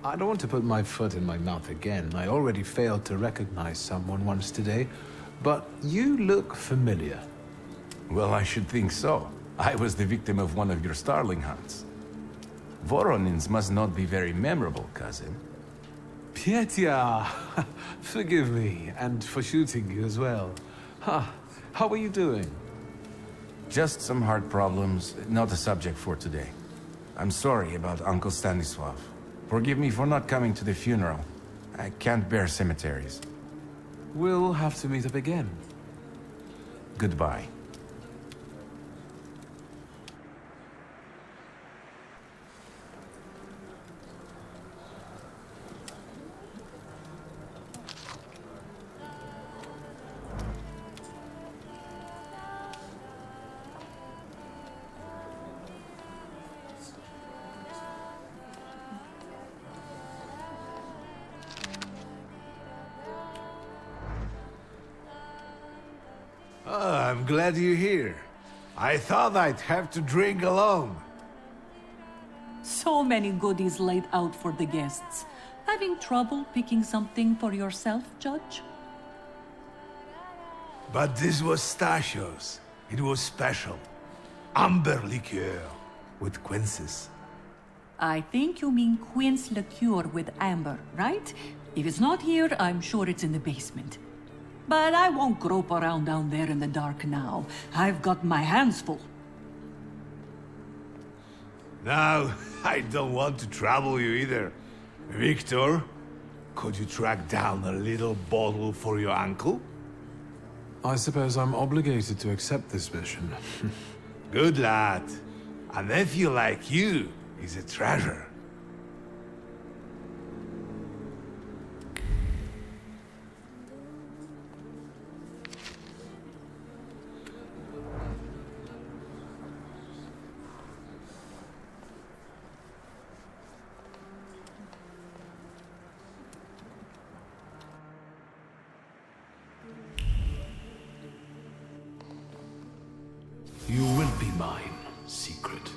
I don't want to put my foot in my mouth again. I already failed to recognize someone once today, but you look familiar. Well, I should think so. I was the victim of one of your starling hunts. Voronins must not be very memorable, cousin. Pietia, forgive me, and for shooting you as well. How are you doing? Just some heart problems, not a subject for today. I'm sorry about Uncle Stanislav. Forgive me for not coming to the funeral. I can't bear cemeteries. We'll have to meet up again. Goodbye. I'm glad you're here. I thought I'd have to drink alone. So many goodies laid out for the guests. Having trouble picking something for yourself, Judge? But this was Stasio's. It was special. Amber liqueur with quinces. I think you mean quince liqueur with amber, right? If it's not here, I'm sure it's in the basement. But I won't grope around down there in the dark now. I've got my hands full. Now, I don't want to trouble you either. Victor, could you track down a little bottle for your uncle? I suppose I'm obligated to accept this mission. Good lad. A nephew like you is a treasure. You will be mine, secret.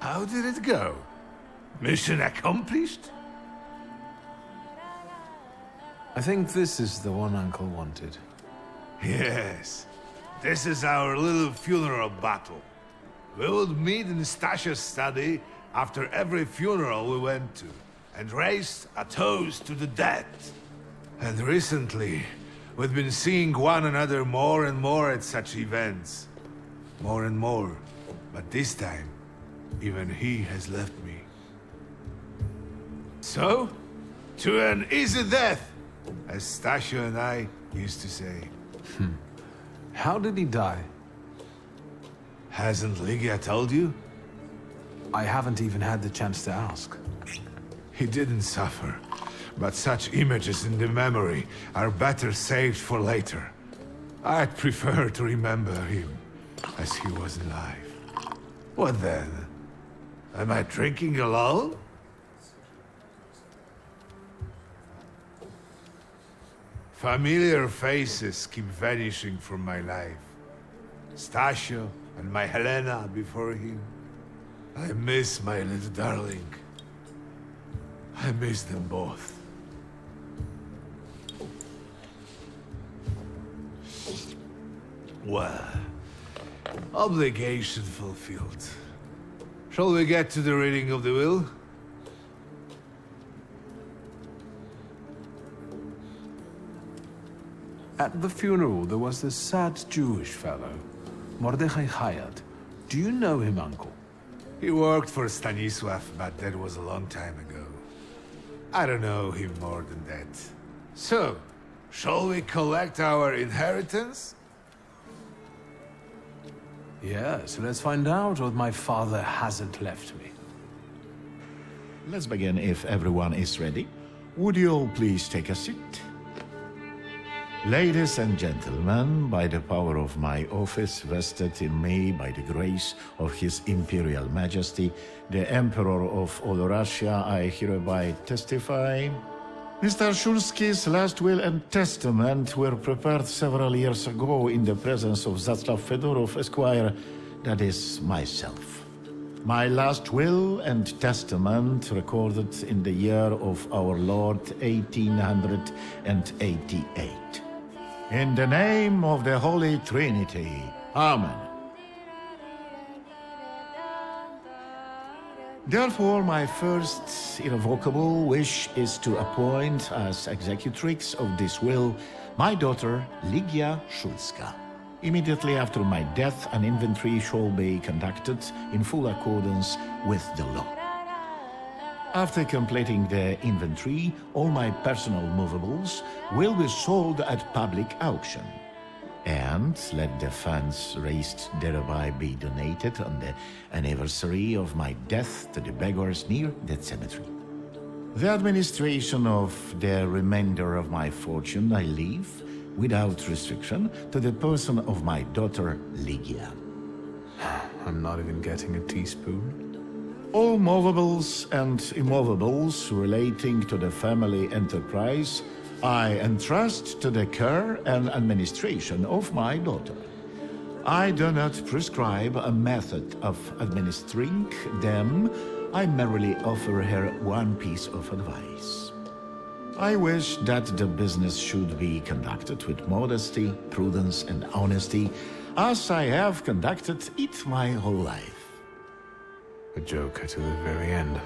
How did it go? Mission accomplished? I think this is the one Uncle wanted. Yes. This is our little funeral battle. We would meet in Stasia's study after every funeral we went to, and raised a toast to the dead. And recently, we've been seeing one another more and more at such events. More and more. But this time, even he has left me. So, to an easy death, as Stasia and I used to say. How did he die? Hasn't Lygia told you? I haven't even had the chance to ask. He didn't suffer, but such images in the memory are better saved for later. I'd prefer to remember him as he was alive. What then? Am I drinking alone? Familiar faces keep vanishing from my life. Stasio and my Helena before him. I miss my little darling. I miss them both. Well, obligation fulfilled. Shall we get to the reading of the will? At the funeral, there was this sad Jewish fellow, Mordechai Hayat. Do you know him, Uncle? He worked for Stanisław, but that was a long time ago. I don't know him more than that. So, shall we collect our inheritance? Yes, let's find out what my father hasn't left me. Let's begin if everyone is ready. Would you all please take a seat? Ladies and gentlemen, by the power of my office vested in me by the grace of His Imperial Majesty, the Emperor of all Russia, I hereby testify. Mr. Szulski's last will and testament were prepared several years ago in the presence of Zaslav Fedorov, Esquire, that is, myself. My last will and testament recorded in the year of our Lord 1888. In the name of the Holy Trinity. Amen. Therefore, my first irrevocable wish is to appoint as executrix of this will my daughter, Ligia Szulska. Immediately after my death, an inventory shall be conducted in full accordance with the law. After completing the inventory, all my personal movables will be sold at public auction. And let the funds raised thereby be donated on the anniversary of my death to the beggars near that cemetery. The administration of the remainder of my fortune I leave, without restriction, to the person of my daughter, Ligia. I'm not even getting a teaspoon. All movables and immovables relating to the family enterprise I entrust to the care and administration of my daughter. I do not prescribe a method of administering them. I merely offer her one piece of advice. I wish that the business should be conducted with modesty, prudence, and honesty, as I have conducted it my whole life. A joker to the very end.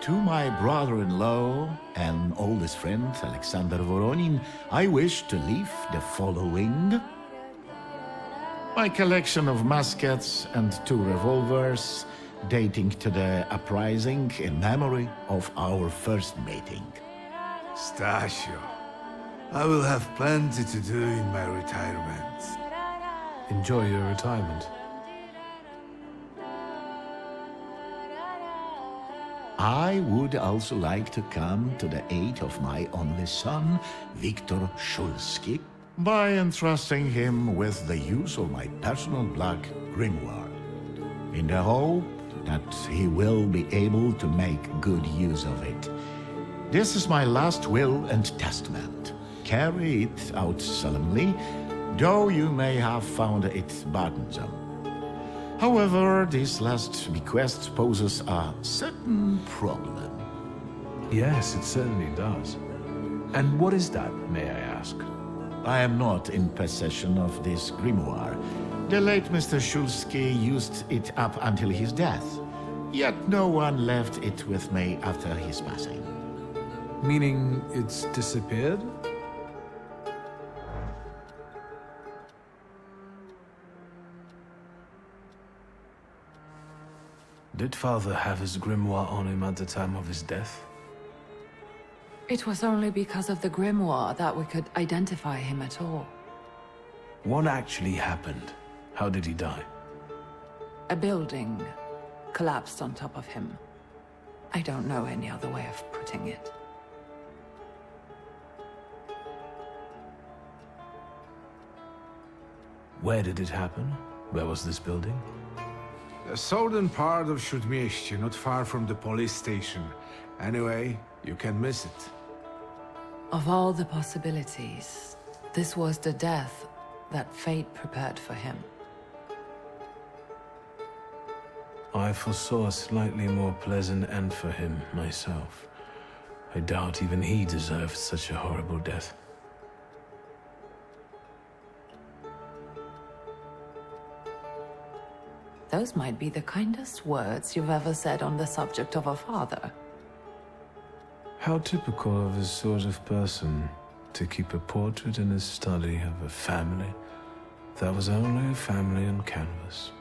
To my brother-in-law and oldest friend, Alexander Voronin, I wish to leave the following. My collection of muskets and 2 revolvers, dating to the uprising in memory of our first meeting. Stasio, I will have plenty to do in my retirement. Enjoy your retirement. I would also like to come to the aid of my only son, Viktor Szulski, by entrusting him with the use of my personal black grimoire, in the hope that he will be able to make good use of it. This is my last will and testament. Carry it out solemnly, though you may have found it burdensome. However, this last bequest poses a certain problem. Yes, it certainly does. And what is that, may I ask? I am not in possession of this grimoire. The late Mr. Szulski used it up until his death, yet no one left it with me after his passing. Meaning it's disappeared? Did father have his grimoire on him at the time of his death? It was only because of the grimoire that we could identify him at all. What actually happened? How did he die? A building collapsed on top of him. I don't know any other way of putting it. Where did it happen? Where was this building? The southern part of Śródmieście, not far from the police station. Anyway, you can miss it. Of all the possibilities, this was the death that fate prepared for him. I foresaw a slightly more pleasant end for him myself. I doubt even he deserved such a horrible death. Those might be the kindest words you've ever said on the subject of a father. How typical of his sort of person. to keep a portrait in his study of a family that was only a family on canvas.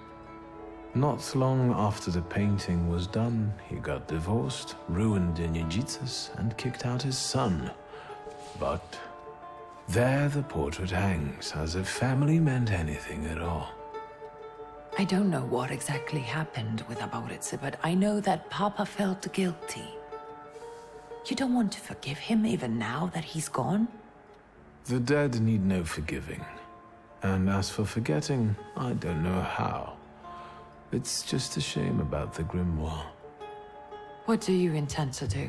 Not long after the painting was done, he got divorced, ruined Nijitas, and kicked out his son. But there the portrait hangs, as if family meant anything at all. I don't know what exactly happened with Aboritse, but I know that Papa felt guilty. You don't want to forgive him even now that he's gone? The dead need no forgiving. And as for forgetting, I don't know how. It's just a shame about the grimoire. What do you intend to do?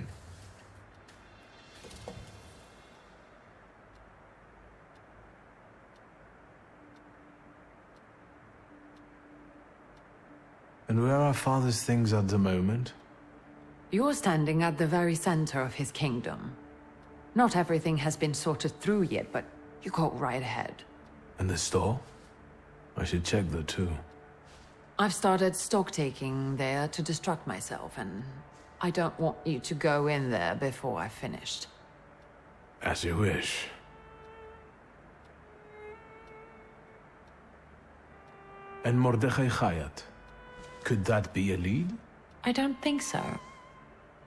And where are Father's things at the moment? You're standing at the very center of his kingdom. Not everything has been sorted through yet, but you go right ahead. And the store? I should check that too. I've started stock-taking there to distract myself, and I don't want you to go in there before I've finished. As you wish. And Mordechai Chayat? Could that be a lead? I don't think so.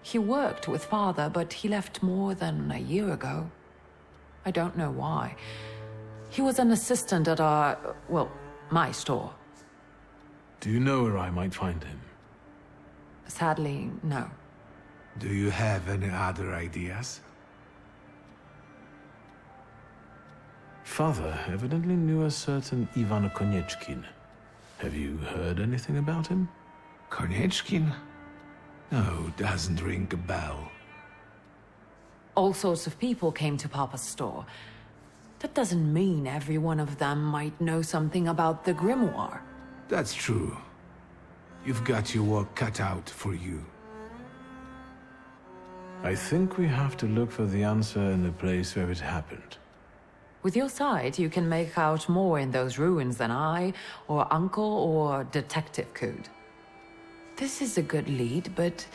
He worked with Father, but he left more than a year ago. I don't know why. He was an assistant at my store. Do you know where I might find him? Sadly, no. Do you have any other ideas? Father evidently knew a certain Ivan Konieczkin. Have you heard anything about him? Konieczkin? No, doesn't ring a bell. All sorts of people came to Papa's store. That doesn't mean every one of them might know something about the grimoire. That's true. You've got your work cut out for you. I think we have to look for the answer in the place where it happened. With your sight, you can make out more in those ruins than I, or Uncle, or Detective could. This is a good lead, but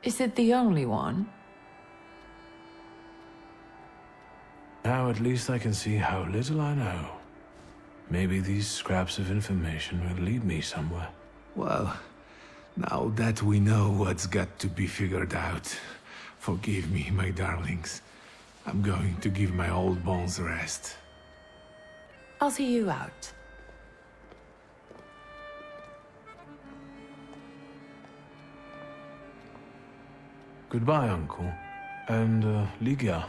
is it the only one? Now at least I can see how little I know. Maybe these scraps of information will lead me somewhere. Well, now that we know what's got to be figured out, forgive me, my darlings. I'm going to give my old bones a rest. I'll see you out. Goodbye, Uncle. And, Ligia.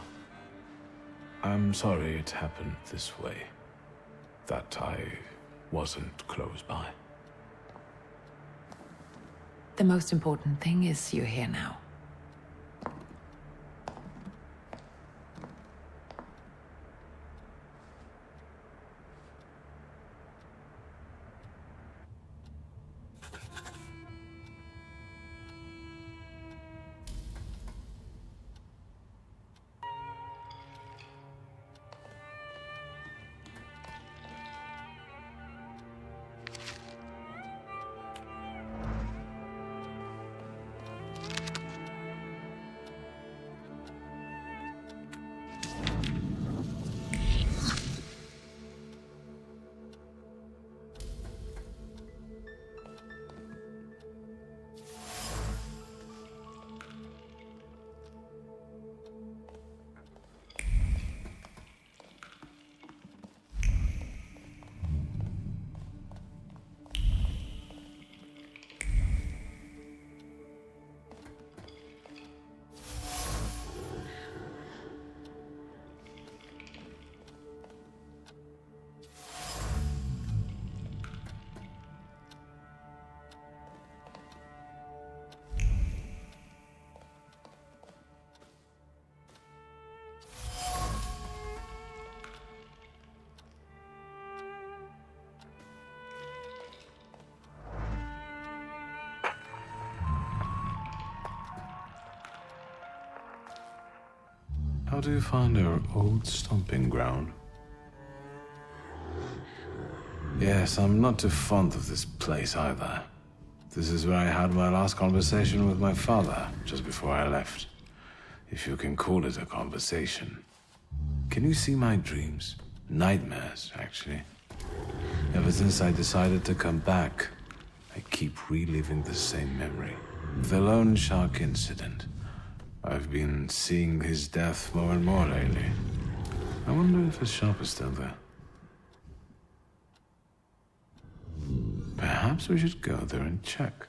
I'm sorry it happened this way. That I wasn't close by. The most important thing is you're here now. How do you find our old stomping ground? Yes, I'm not too fond of this place either. This is where I had my last conversation with my father, just before I left. If you can call it a conversation. Can you see my dreams? Nightmares, actually. Ever since I decided to come back, I keep reliving the same memory. The loan shark incident. I've been seeing his death more and more lately. I wonder if his shop is still there. Perhaps we should go there and check.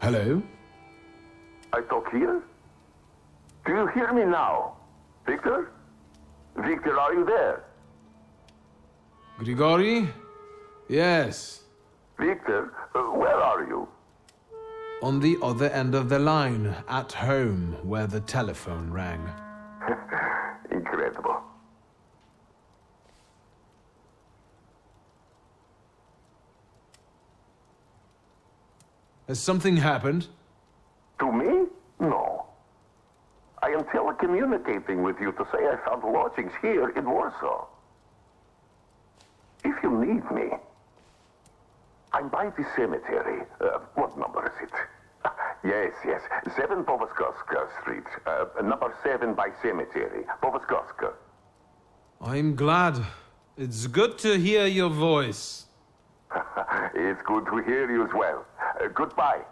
Hello? I talk here? Do you hear me now? Victor? Victor, are you there? Grigori? Yes. Victor, where are you? On the other end of the line, at home, where the telephone rang. Incredible. Has something happened? To me? No. I am telecommunicating with you to say I found lodgings here in Warsaw. If you need me, I'm by the cemetery. What number is it? Yes, 7 Powaskowska Street. Number 7 by cemetery. Powaskowska. I'm glad. It's good to hear your voice. It's good to hear you as well. Goodbye.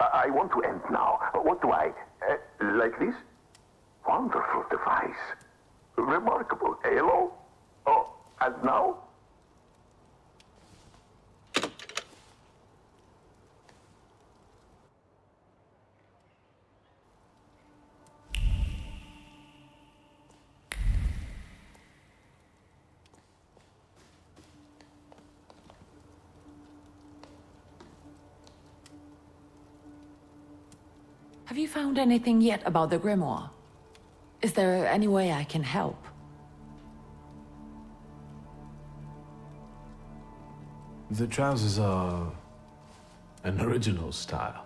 I want to end now. What do I... like this? Wonderful device. Remarkable. Hello? Oh, and now? Have you found anything yet about the grimoire? Is there any way I can help? The trousers are an original style.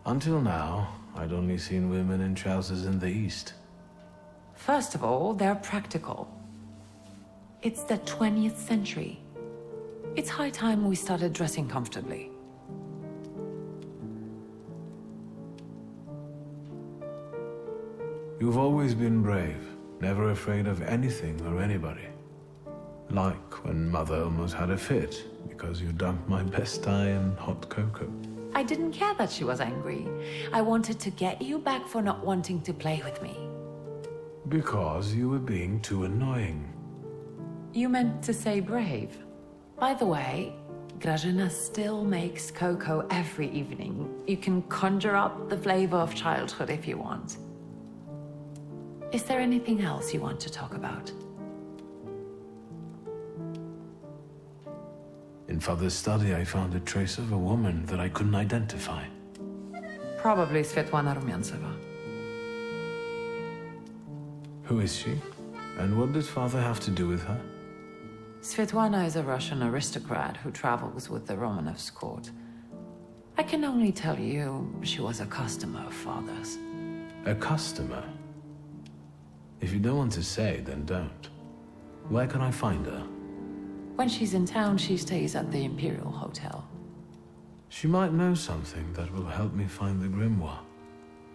Until now, I'd only seen women in trousers in the East. First of all, they're practical. It's the 20th century. It's high time we started dressing comfortably. You've always been brave, never afraid of anything or anybody. Like when Mother almost had a fit because you dumped my best tie in hot cocoa. I didn't care that she was angry. I wanted to get you back for not wanting to play with me. Because you were being too annoying. You meant to say brave. By the way, Grażyna still makes cocoa every evening. You can conjure up the flavor of childhood if you want. Is there anything else you want to talk about? In Father's study, I found a trace of a woman that I couldn't identify. Probably Svetłana Rumiantseva. Who is she? And what did Father have to do with her? Svetłana is a Russian aristocrat who travels with the Romanovs' court. I can only tell you she was a customer of Father's. A customer? If you don't want to say, then don't. Where can I find her? When she's in town, she stays at the Imperial Hotel. She might know something that will help me find the grimoire.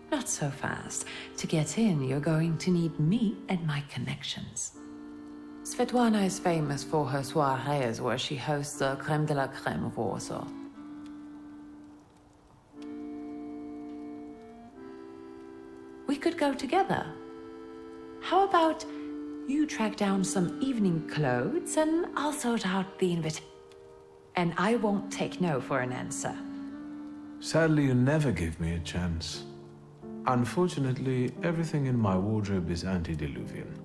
Not so fast. To get in, you're going to need me and my connections. Svetłana is famous for her soirees where she hosts the crème de la crème of Warsaw. We could go together. How about you track down some evening clothes and I'll sort out the invitation. And I won't take no for an answer. Sadly, you never give me a chance. Unfortunately, everything in my wardrobe is antediluvian.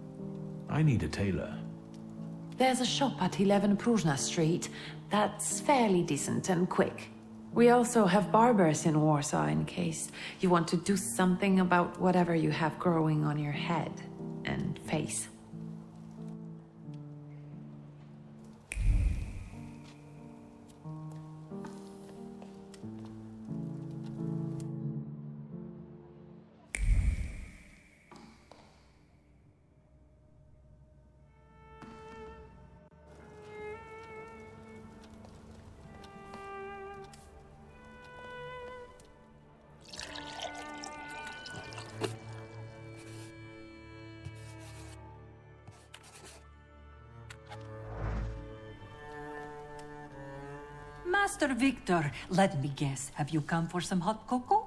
I need a tailor. There's a shop at 11 Prusna Street that's fairly decent and quick. We also have barbers in Warsaw in case you want to do something about whatever you have growing on your head and face. Master Victor, let me guess. Have you come for some hot cocoa?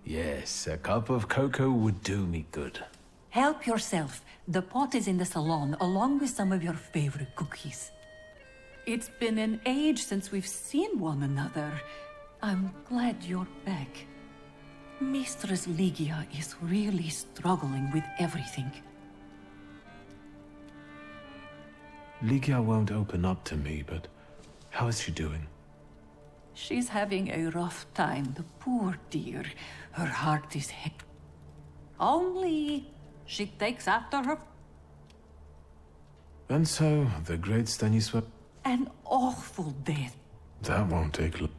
Yes, a cup of cocoa would do me good. Help yourself. The pot is in the salon, along with some of your favorite cookies. It's been an age since we've seen one another. I'm glad you're back. Mistress Ligia is really struggling with everything. Ligia won't open up to me, but how is she doing? She's having a rough time, the poor dear. Her heart is heavy. Only she takes after her. And so, the great Stanisław... An awful death. That won't take long.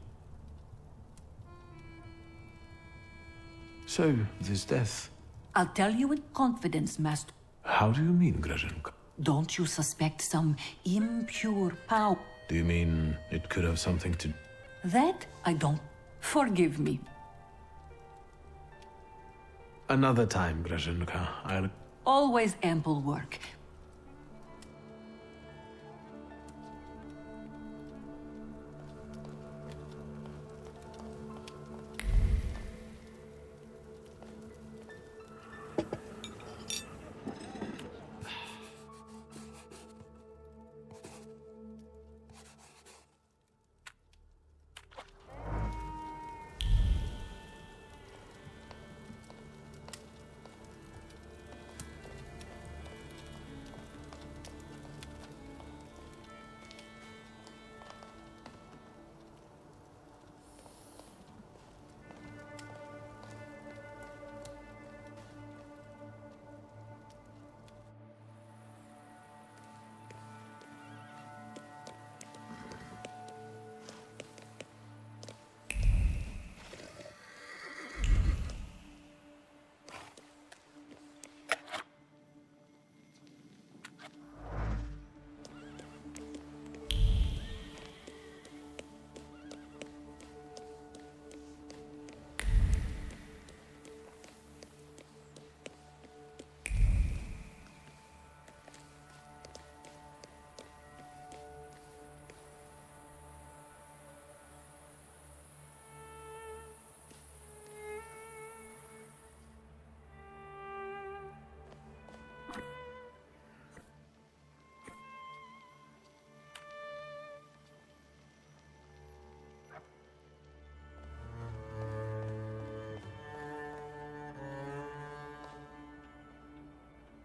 So, this death... I'll tell you in confidence, Master. How do you mean, Grażynka? Don't you suspect some impure power? Do you mean it could have something to... That I don't. Forgive me. Another time, Grażynka. I'll... Always ample work.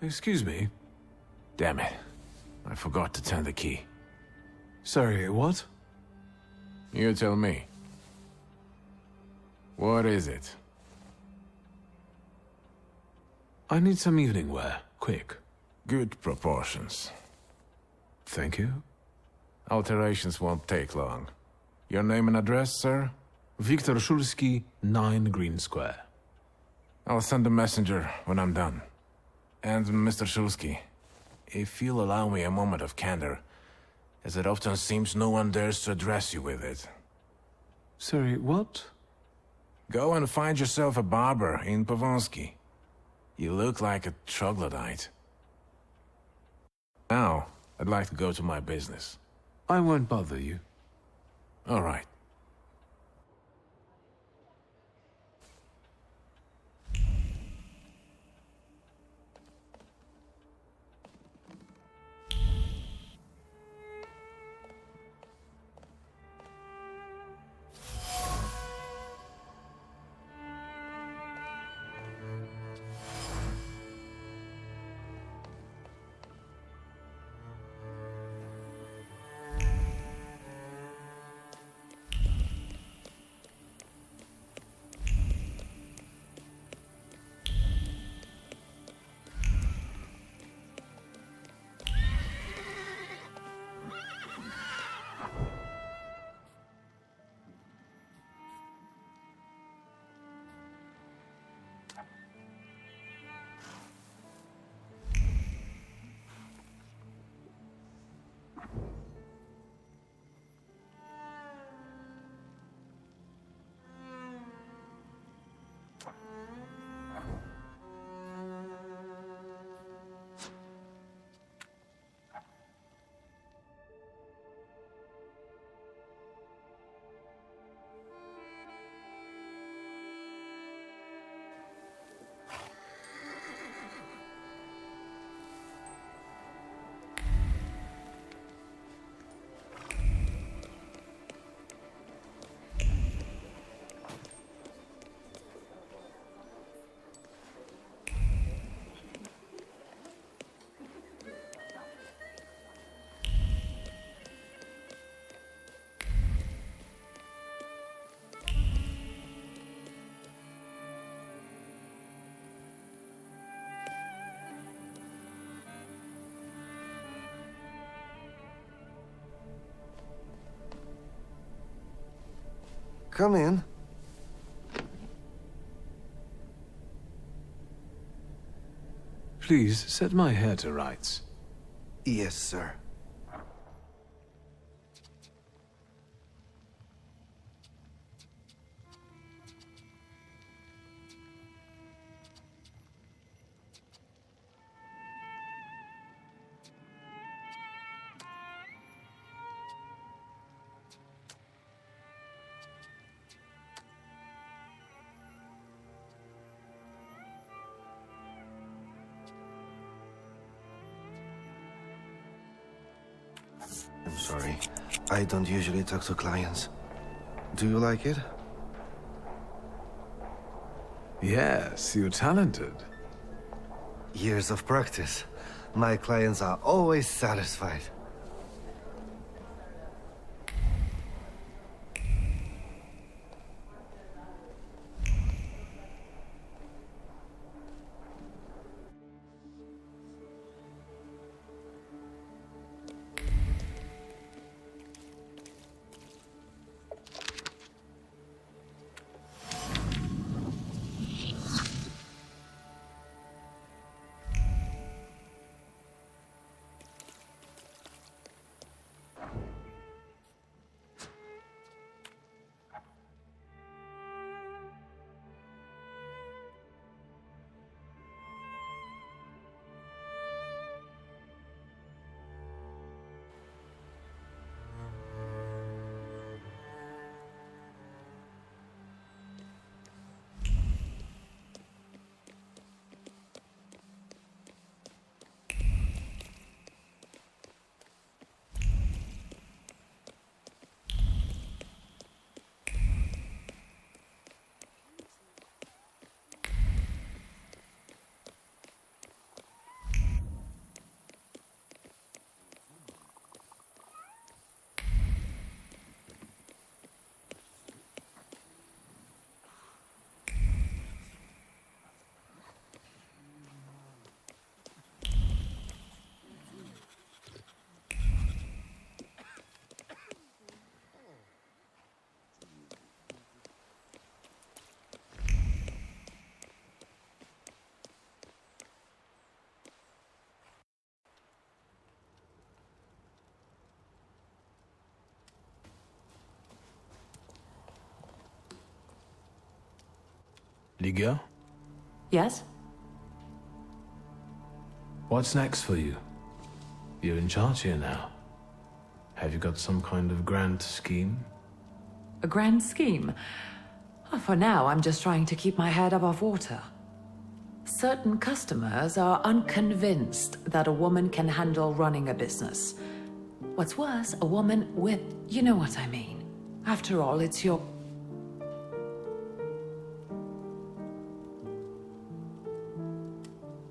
Excuse me? Damn it. I forgot to turn the key. Sorry, what? You tell me. What is it? I need some evening wear, quick. Good proportions. Thank you. Alterations won't take long. Your name and address, sir? Viktor Szulski, 9 Green Square. I'll send a messenger when I'm done. And Mr. Szulski, if you'll allow me a moment of candor, as it often seems no one dares to address you with it. Sorry, what? Go and find yourself a barber in Pavonsky. You look like a troglodyte. Now, I'd like to go to my business. I won't bother you. All right. Come in. Please, set my hair to rights. Yes, sir. I'm sorry. I don't usually talk to clients. Do you like it? Yes, you're talented. Years of practice. My clients are always satisfied. Ligia? Yes? What's next for you? You're in charge here now. Have you got some kind of grand scheme? A grand scheme? Oh, for now, I'm just trying to keep my head above water. Certain customers are unconvinced that a woman can handle running a business. What's worse, a woman with... you know what I mean. After all, it's your...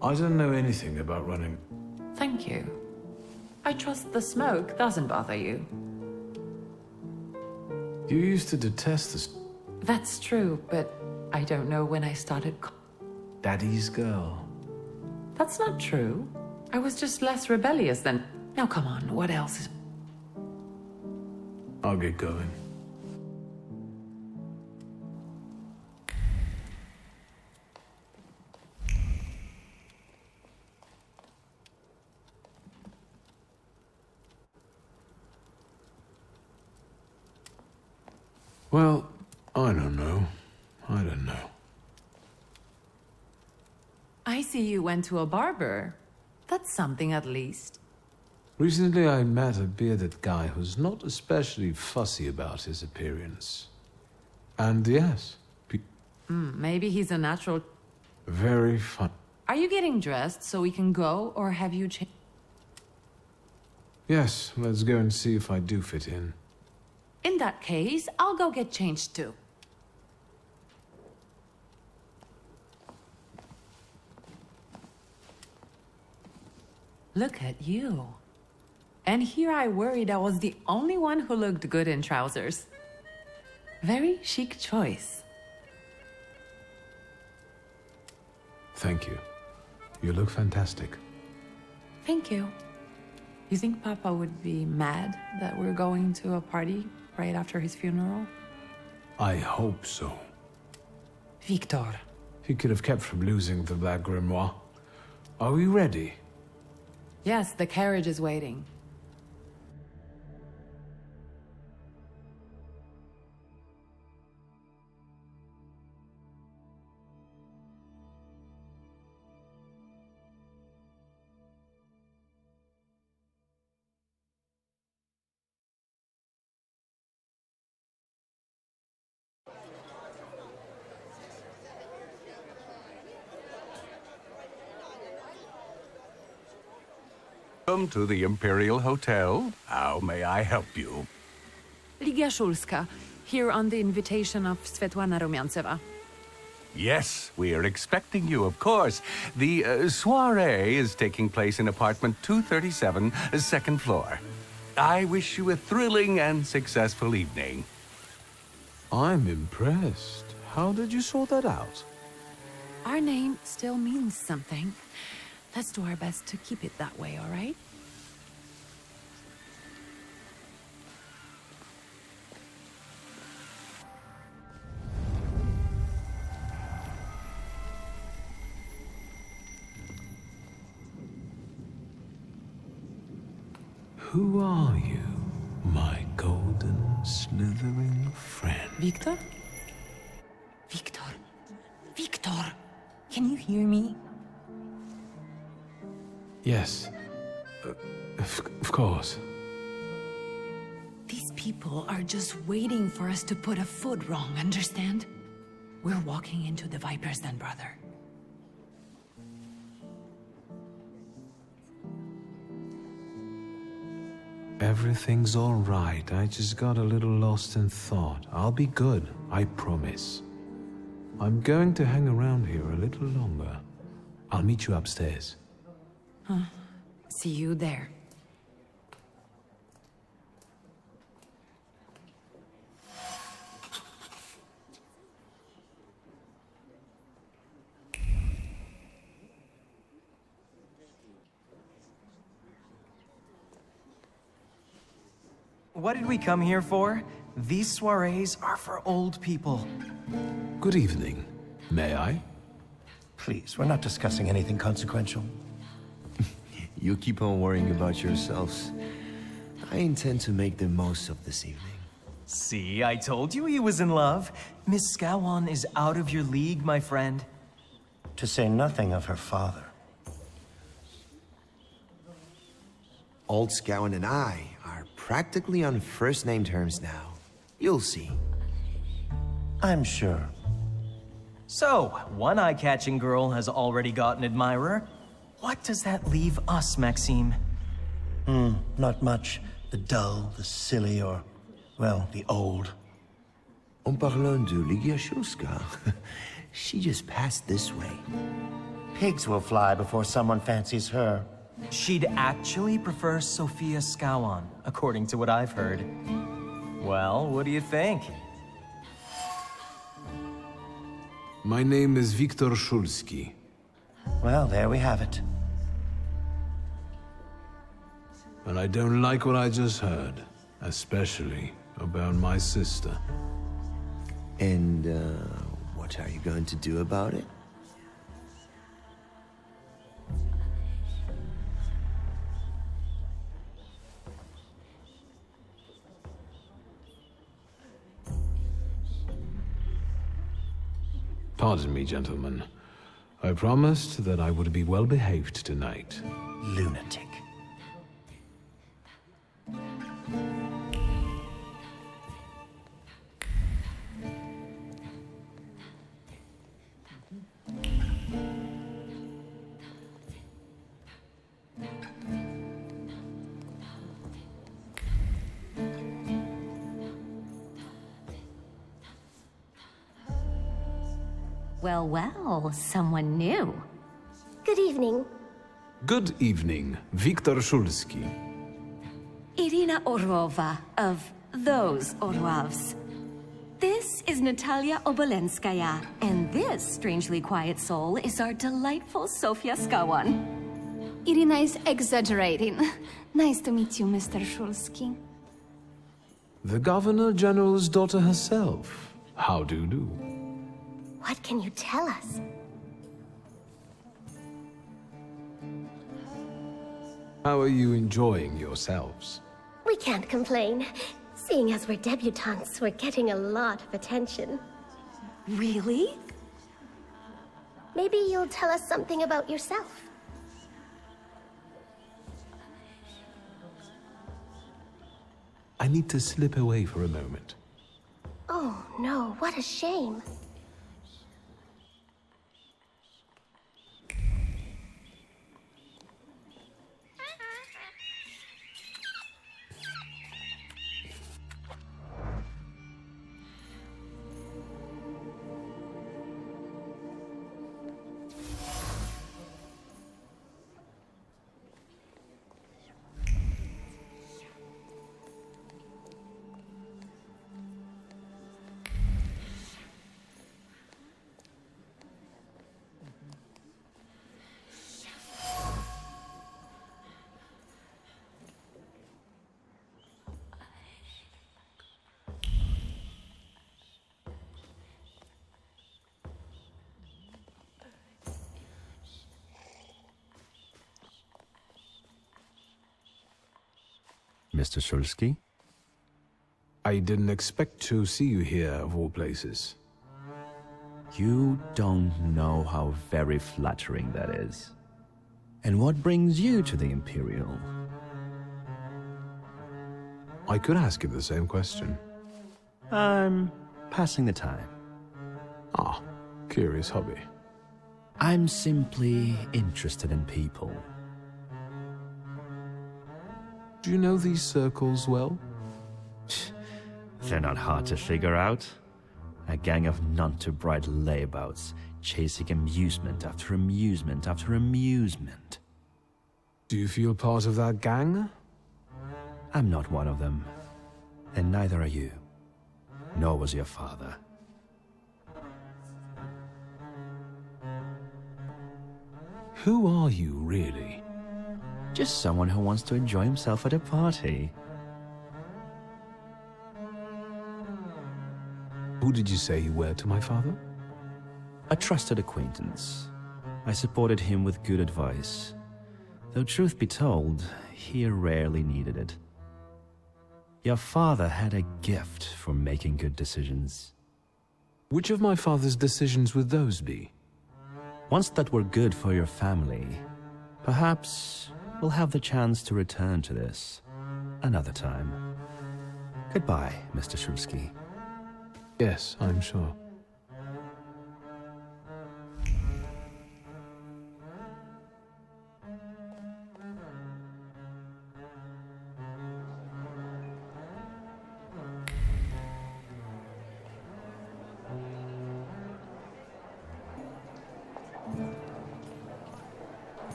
I don't know anything about running. Thank you. I trust the smoke doesn't bother you. You used to detest this That's true, but I don't know when I started... daddy's girl. That's not true. I was just less rebellious than... Now come on, what else is... I'll get going. Well, I don't know. I don't know. I see you went to a barber. That's something at least. Recently I met a bearded guy who's not especially fussy about his appearance. And yes, Maybe he's a natural... very fun. Are you getting dressed so we can go, or have you changed? Yes, let's go and see if I do fit in. In that case, I'll go get changed too. Look at you. And here I worried I was the only one who looked good in trousers. Very chic choice. Thank you. You look fantastic. Thank you. You think Papa would be mad that we're going to a party right after his funeral? I hope so. Victor. He could have kept from losing the Black Grimoire. Are we ready? Yes, the carriage is waiting. Welcome to the Imperial Hotel. How may I help you? Ligia Szulska, here on the invitation of Svetlana Rumiantseva. Yes, we are expecting you, of course. The soiree is taking place in apartment 237, second floor. I wish you a thrilling and successful evening. I'm impressed. How did you sort that out? Our name still means something. Let's do our best to keep it that way, all right? Who are you, my golden slithering friend? Victor? Victor? Victor! Can you hear me? Yes. Of course. These people are just waiting for us to put a foot wrong, understand? We're walking into the Viper's Den, brother. Everything's all right. I just got a little lost in thought. I'll be good, I promise. I'm going to hang around here a little longer. I'll meet you upstairs. See you there. What did we come here for? These soirees are for old people. Good evening. May I? Please, we're not discussing anything consequential. You keep on worrying about yourselves. I intend to make the most of this evening. See, I told you he was in love. Miss Scowan is out of your league, my friend. To say nothing of her father. Old Scowan and I are practically on first-name terms now. You'll see. I'm sure. So, one eye-catching girl has already got an admirer. What does that leave us, Maxime? Not much. The dull, the silly, or, well, the old. En parlant de Ligia Shulska, she just passed this way. Pigs will fly before someone fancies her. She'd actually prefer Sophia Scowan, according to what I've heard. Well, what do you think? My name is Wiktor Szulski. Well, there we have it. And I don't like what I just heard, especially about my sister. And, what are you going to do about it? Pardon me, gentlemen. I promised that I would be well behaved tonight. Lunatic. Well, well, someone new. Good evening. Good evening, Wiktor Szulski. Irina Orlova of those Orlovs. This is Natalia Obolenskaya, and this strangely quiet soul is our delightful Sofia Scowan. Irina is exaggerating. Nice to meet you, Mr. Szulski. The Governor General's daughter herself. How do you do? What can you tell us? How are you enjoying yourselves? We can't complain. Seeing as we're debutantes, we're getting a lot of attention. Really? Maybe you'll tell us something about yourself. I need to slip away for a moment. Oh no, what a shame. Mr. Szulski? I didn't expect to see you here, of all places. You don't know how very flattering that is. And what brings you to the Imperial? I could ask you the same question. I'm passing the time. Ah, curious hobby. I'm simply interested in people. Do you know these circles well? They're not hard to figure out. A gang of none-too-bright layabouts, chasing amusement after amusement after amusement. Do you feel part of that gang? I'm not one of them. And neither are you. Nor was your father. Who are you, really? Just someone who wants to enjoy himself at a party. Who did you say you were to my father? A trusted acquaintance. I supported him with good advice. Though truth be told, he rarely needed it. Your father had a gift for making good decisions. Which of my father's decisions would those be? Ones that were good for your family. Perhaps we'll have the chance to return to this another time. Goodbye, Mr. Shulsky. Yes, I'm sure.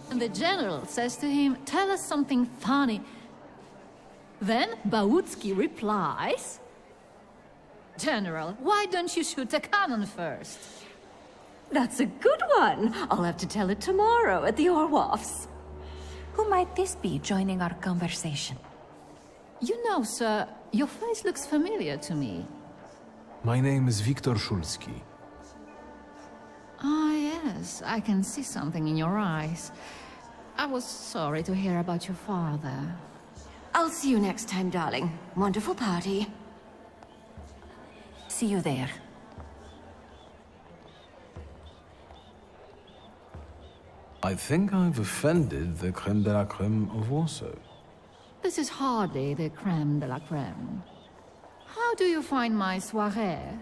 And the general says to him, "Tell us something funny." Then Bautski replies, "General, why don't you shoot a cannon first?" That's a good one. I'll have to tell it tomorrow at the Orloffs. Who might this be joining our conversation? You know, sir, your face looks familiar to me. My name is Viktor Szulski. Ah, yes, I can see something in your eyes. I was sorry to hear about your father. I'll see you next time, darling. Wonderful party. See you there. I think I've offended the creme de la creme of Warsaw. This is hardly the creme de la creme. How do you find my soirée?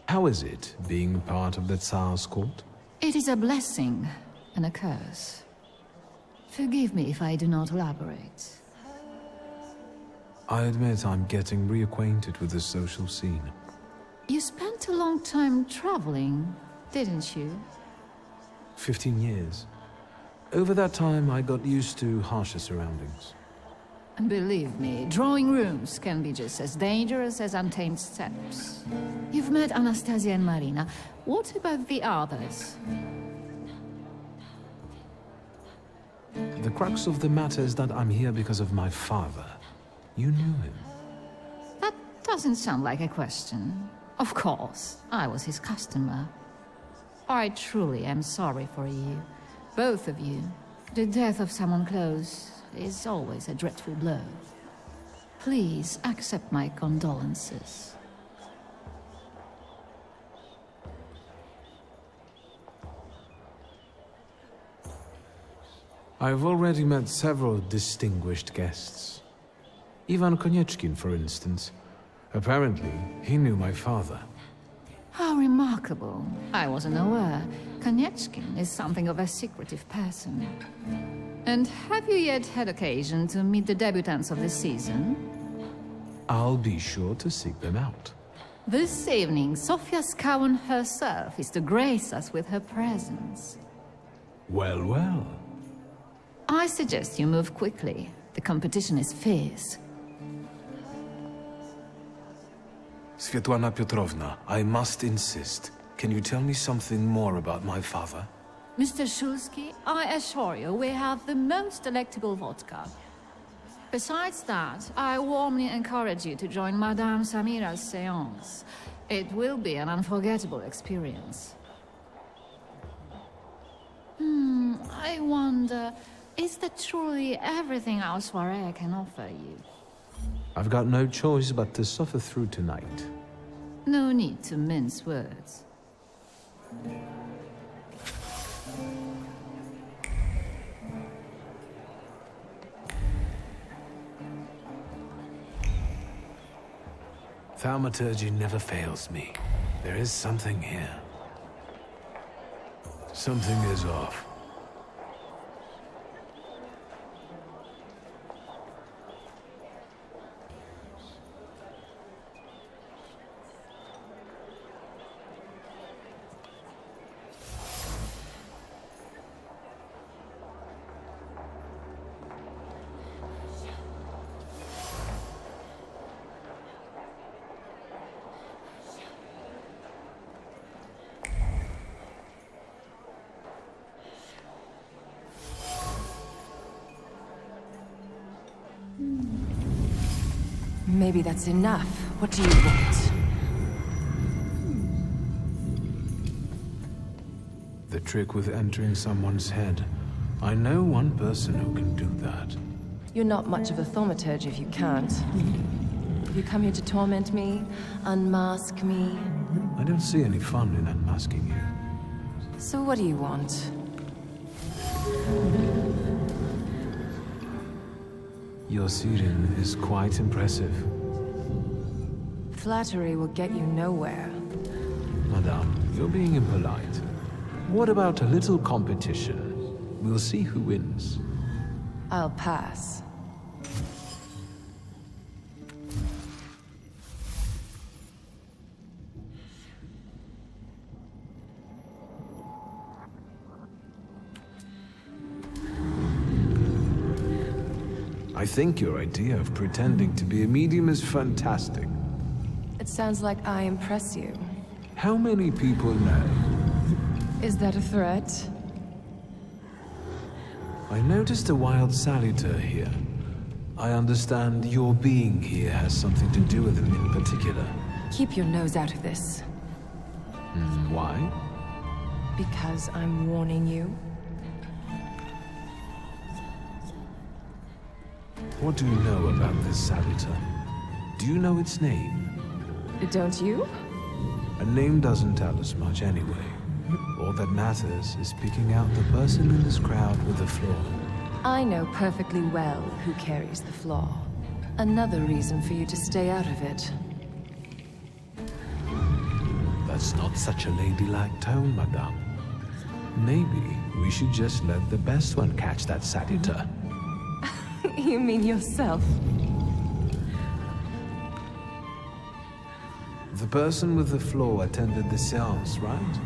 How is it, being part of the Tsar's court? It is a blessing and a curse. Forgive me if I do not elaborate. I admit I'm getting reacquainted with the social scene. You spent a long time traveling, didn't you? 15 years. Over that time, I got used to harsher surroundings. And believe me, drawing rooms can be just as dangerous as untamed steppes. You've met Anastasia and Marina. What about the others? The crux of the matter is that I'm here because of my father. You knew him. That doesn't sound like a question. Of course, I was his customer. I truly am sorry for you, both of you. The death of someone close is always a dreadful blow. Please accept my condolences. I've already met several distinguished guests. Ivan Konieczkin, for instance. Apparently, he knew my father. How remarkable. I wasn't aware. Konieczkin is something of a secretive person. And have you yet had occasion to meet the debutants of the season? I'll be sure to seek them out. This evening, Sofia Skowan herself is to grace us with her presence. Well, well. I suggest you move quickly. The competition is fierce. Svetlana Petrovna, I must insist. Can you tell me something more about my father? Mr. Shulsky, I assure you we have the most delectable vodka. Besides that, I warmly encourage you to join Madame Samira's séance. It will be an unforgettable experience. I wonder, is that truly everything our soirée can offer you? I've got no choice but to suffer through tonight. No need to mince words. Thaumaturge never fails me. There is something here. Something is off. Maybe that's enough. What do you want? The trick with entering someone's head. I know one person who can do that. You're not much of a thaumaturge if you can't. You come here to torment me, unmask me. I don't see any fun in unmasking you. So what do you want? Your siren is quite impressive. Flattery will get you nowhere. Madame, you're being impolite. What about a little competition? We'll see who wins. I'll pass. I think your idea of pretending to be a medium is fantastic. It sounds like I impress you. How many people know? Is that a threat? I noticed a wild Salutor here. I understand your being here has something to do with him in particular. Keep your nose out of this. Why? Because I'm warning you. What do you know about this Salutor? Do you know its name? Don't you? A name doesn't tell us much anyway. All that matters is picking out the person in this crowd with the flaw. I know perfectly well who carries the flaw. Another reason for you to stay out of it. That's not such a ladylike tone, madame. Maybe we should just let the best one catch that Salutor. You mean yourself? The person with the flaw attended the seance, right?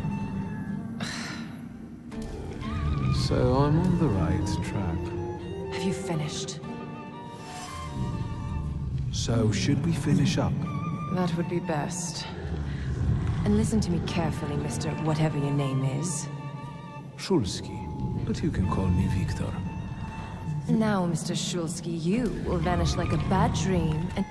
So I'm on the right track. Have you finished? So should we finish up? That would be best. And listen to me carefully, Mr. Whatever your name is. Szulski, but you can call me Victor. Now, Mr. Szulski, you will vanish like a bad dream and...